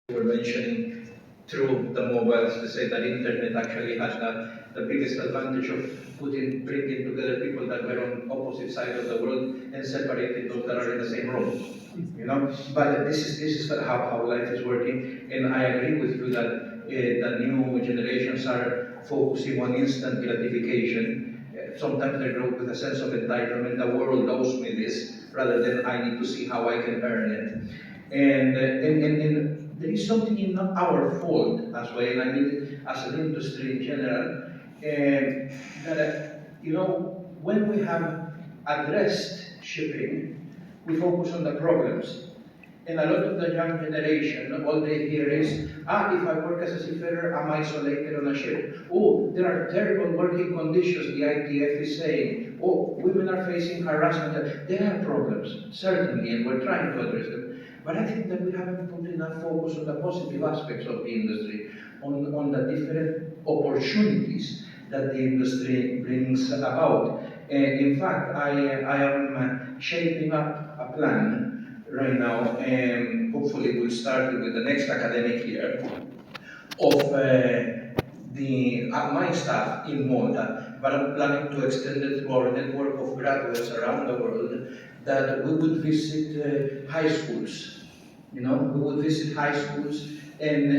were mentioning through the mobiles, to say that internet actually has the biggest advantage of bringing together people that were on opposite sides of the world and separating those that are in the same room. You know, but this is how life is working, and I agree with you that the new generations are focusing on instant gratification. Sometimes they grow with a sense of entitlement. The world owes me this, rather than I need to see how I can earn it. And there is something in not our fault as well. I mean, as an industry in general, that you know, when we have addressed shipping, we focus on the problems. And a lot of the young generation, all they hear is, if I work as a seafarer, I'm isolated on a ship. Oh, there are terrible working conditions, the ITF is saying. Oh, women are facing harassment. There are problems, certainly, and we're trying to address them. But I think that we haven't put enough focus on the positive aspects of the industry, on the different opportunities that the industry brings about. In fact, I am shaping up a plan right now, and hopefully we'll start with the next academic year, of my staff in Malta, but I'm planning to extend it to our network of graduates around the world, that we would visit high schools. You know, we would visit high schools and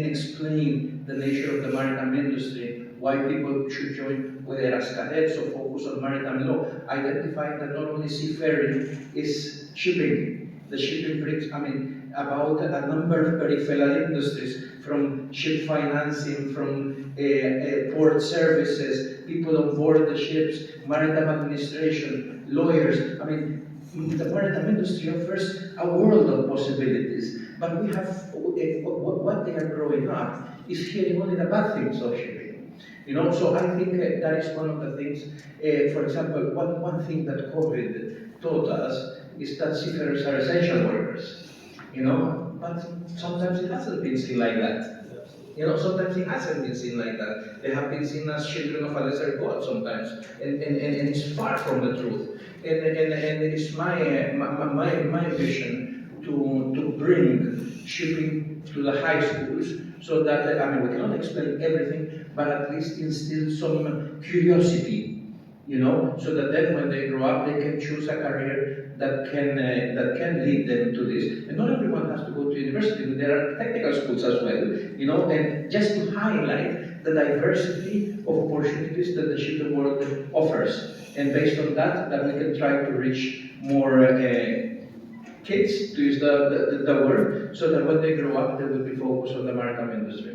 explain the nature of the maritime industry, why people should join, whether as cadets or focus on maritime law, identifying that not only seafaring is shipping. The shipping brings, about a number of peripheral industries, from ship financing, from port services, people on board the ships, maritime administration, lawyers. The maritime industry offers a world of possibilities, but we have, what they are growing up is hearing only the bad things of shipping. You know, so I think that is one of the things. For example, one thing that COVID taught us is that seafarers are essential workers. You know, but sometimes it hasn't been seen like that. You know, sometimes it hasn't been seen like that. They have been seen as children of a lesser God sometimes, and it's far from the truth. And it is my vision to bring shipping to the high schools, so that we cannot explain everything, but at least instill some curiosity. You know, so that then when they grow up, they can choose a career that can lead them to this. And not everyone has to go to university. There are technical schools as well. You know, and just to highlight the diversity of opportunities that the shipping world offers, and based on that, we can try to reach more kids, to use the word, so that when they grow up, they will be focused on the maritime industry.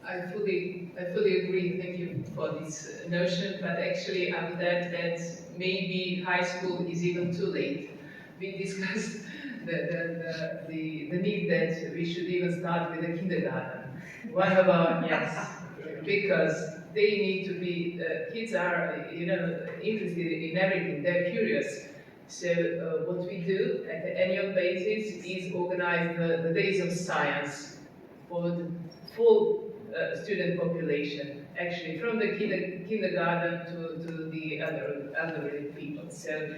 I fully agree. Thank you for this notion. But actually, I would add that maybe high school is even too late. We discussed the need that we should even start with the kindergarten. One of our because they need to be. Kids are interested in everything. They're curious. So what we do at the annual basis is organize the days of science for the full student population, actually from the kindergarten to the elderly people. So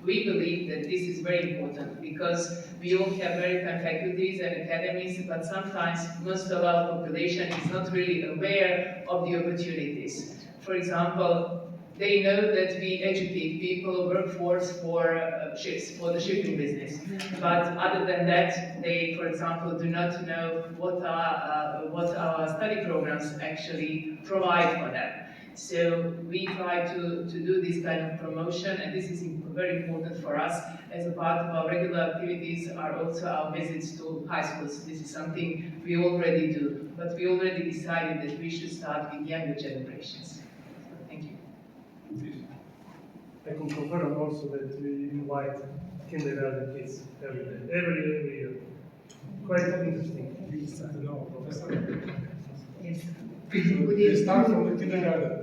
we believe that this is very important, because we all have maritime faculties and academies, but sometimes most of our population is not really aware of the opportunities. For example, they know that we educate people, workforce for ships, for the shipping business. But other than that, they, for example, do not know what our study programs actually provide for them. So we try to do this kind of promotion, and this is very important for us. As a part of our regular activities are also our visits to high schools. This is something we already do, but we already decided that we should start with younger generations. Thank you. I can confirm also that we invite kindergarten kids every year. Quite interesting. Yes. We start from the kindergarten.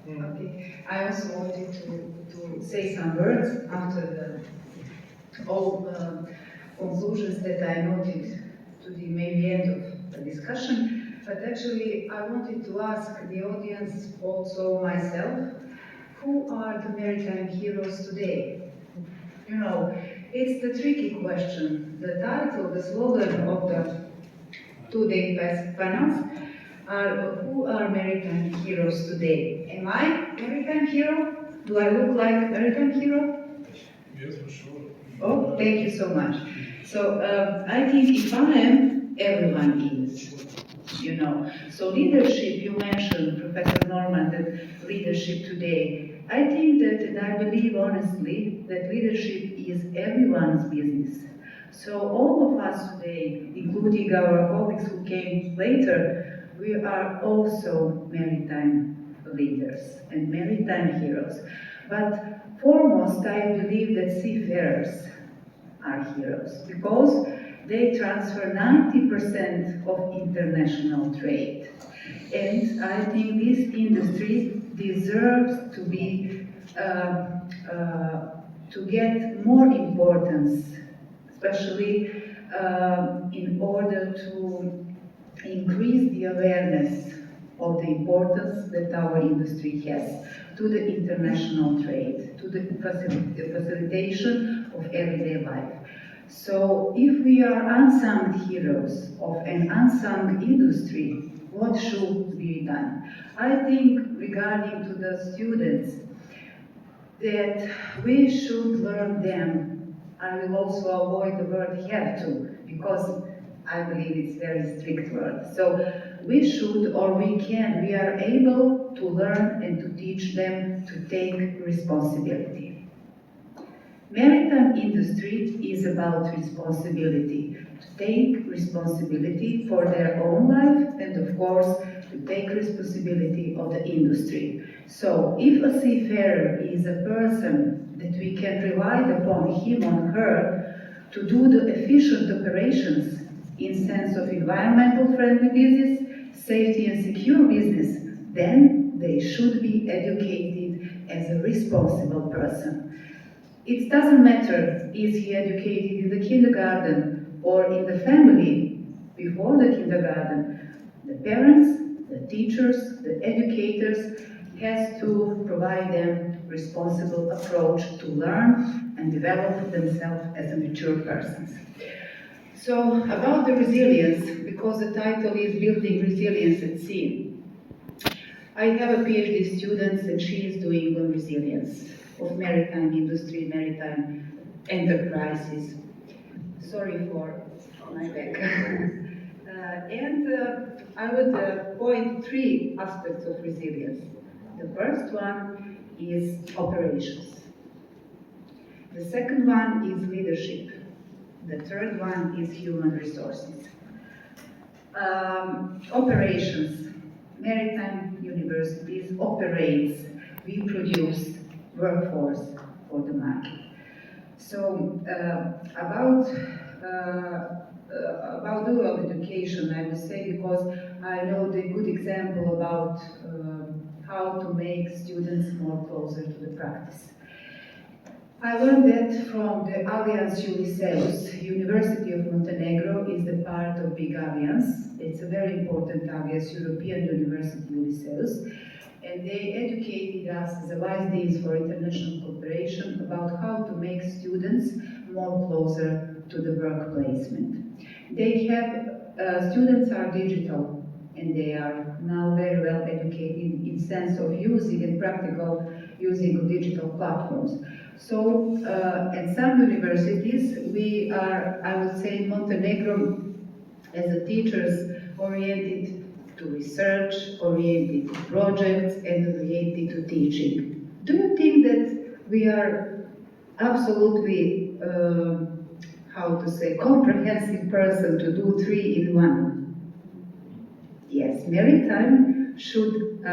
Okay. I also wanted to say some words after all conclusions that I noted to the maybe end of the discussion. But actually, I wanted to ask the audience, also myself, who are the maritime heroes today? It's the tricky question. The title, the slogan of the two-day panels are who are maritime heroes today? Am I maritime hero? Do I look like maritime hero? Yes, for sure. Oh, thank you so much. So I think if I am, everyone is. You know, so leadership, you mentioned, Professor Norman, that leadership today. I think that, and I believe honestly, that leadership is everyone's business. So all of us today, including our colleagues who came later, we are also maritime leaders and maritime heroes. But foremost, I believe that seafarers are heroes because they transfer 90% of international trade. And I think this industry deserves to be, to get more importance, especially in order to increase the awareness of the importance that our industry has to the international trade, to the facilitation of everyday life. So if we are unsung heroes of an unsung industry, what should be done? I think regarding to the students, that we should learn them. I will also avoid the word have to, because I believe it's a very strict word. So we should, or we can, we are able to learn and to teach them to take responsibility. Maritime industry is about responsibility, to take responsibility for their own life and of course to take responsibility of the industry. So if a seafarer is a person that we can rely upon him or her to do the efficient operations in sense of environmental friendly business, safety and secure business, then they should be educated as a responsible person. It doesn't matter, is he educated in the kindergarten or in the family before the kindergarten. The parents, the teachers, the educators has to provide them responsible approach to learn and develop themselves as a mature persons. So about the resilience, because the title is Building Resilience at Sea. I have a PhD student and she is doing on resilience of maritime industry, maritime enterprises. Sorry for my back. I would point three aspects of resilience. The first one is operations. The second one is leadership. The third one is human resources. Operations. Maritime universities operates, we produce workforce for the market. So about dual education, I would say, because I know the good example about how to make students more closer to the practice. I learned that from the Alliance Uniceus. University of Montenegro is the part of big Alliance. It's a very important Alliance, European University Uniceus. And they educated us as a vice deans for international cooperation about how to make students more closer to the work placement. They have, students are digital and they are now very well educated in sense of using and practical using of digital platforms. So at some universities we are, I would say, Montenegro as a teachers oriented to research, oriented to projects, and oriented to teaching. Do you think that we are absolutely, how to say, comprehensive person to do three in one? Yes, maritime should,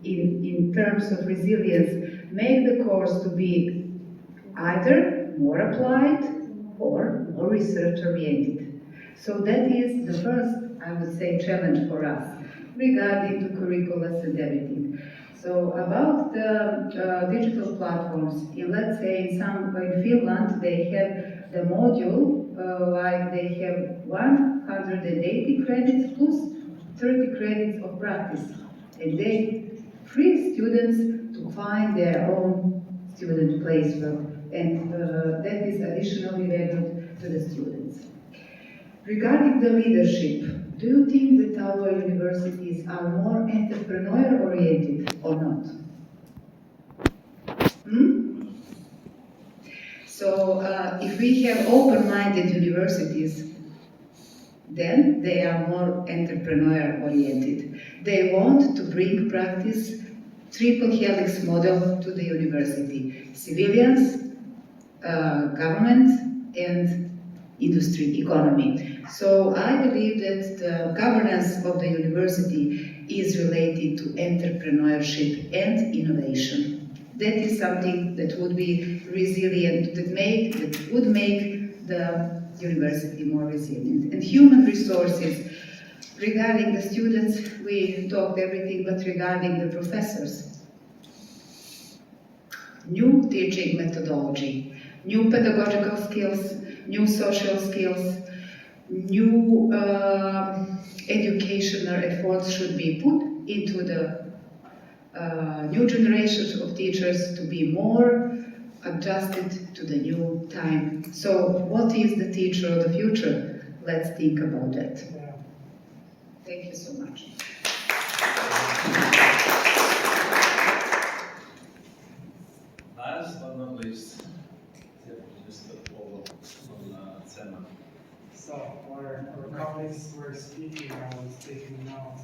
in terms of resilience, make the course to be either more applied or more research-oriented. So that is the first, I would say, challenge for us regarding to curriculums and everything. So about the digital platforms, let's say in Finland, they have the module, like they have 180 credits plus 30 credits of practice. And they free students to find their own student placement. And that is traditionally valued to the students. Regarding the leadership, do you think that our universities are more entrepreneur-oriented or not? So if we have open-minded universities, then they are more entrepreneur-oriented. They want to bring practice triple helix model to the university: civilians, government, and industry, economy. So I believe that the governance of the university is related to entrepreneurship and innovation. That is something that would be resilient, that would make the university more resilient. And human resources, regarding the students, we talked everything, but regarding the professors, new teaching methodology, new pedagogical skills, new social skills, new educational efforts should be put into the new generations of teachers to be more adjusted to the new time. So what is the teacher of the future? Let's think about that. Yeah. Thank you so much. Last but not least, Mr. Prof on Cena. So our colleagues were speaking, I was taking notes.